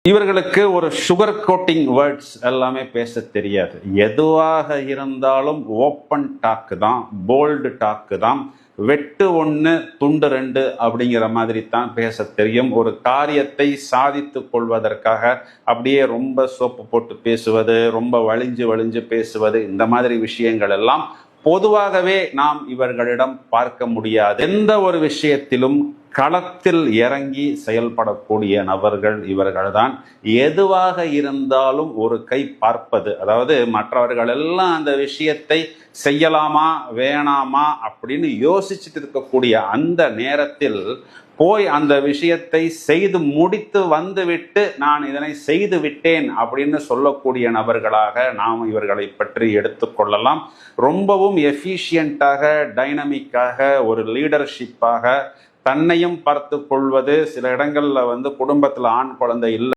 இவர்களுக்கு ஒரு sugar coating words எல்லாமே பேச தெரியாது. எதுவாக இருந்தாலும் ஓப்பன் டாக்கு தான், போல்டு டாக்கு தான், வெட்டு ஒன்று துண்டு ரெண்டு அப்படிங்கிற மாதிரி தான் பேச தெரியும். ஒரு காரியத்தை சாதித்து கொள்வதற்காக அப்படியே ரொம்ப சோப்பு போட்டு பேசுவது, ரொம்ப வழிஞ்சு வழிஞ்சு பேசுவது, இந்த மாதிரி விஷயங்கள் எல்லாம் பொதுவாகவே நாம் இவர்களிடம் பார்க்க முடியாது. எந்த ஒரு விஷயத்திலும் களத்தில் இறங்கி செயல்படக்கூடிய நபர்கள் இவர்கள்தான். எதுவாக இருந்தாலும் ஒரு கை பார்ப்பது, அதாவது மற்றவர்கள் எல்லாம் அந்த விஷயத்தை செய்யலாமா வேணாமா அப்படின்னு யோசிச்சுட்டு இருக்கக்கூடிய அந்த நேரத்தில் போய் அந்த விஷயத்தை செய்து முடித்து வந்துவிட்டு நான் இதனை செய்து விட்டேன் அப்படின்னு சொல்லக்கூடிய நபர்களாக நாம் இவர்களை பற்றி எடுத்துக்கொள்ளலாம். ரொம்பவும் எஃபிஷியண்டாக, டைனமிக்காக, ஒரு லீடர்ஷிப்பாக தன்னையும் பார்த்து கொள்வது. சில இடங்கள்ல குடும்பத்துல ஆண் குழந்தை இல்லை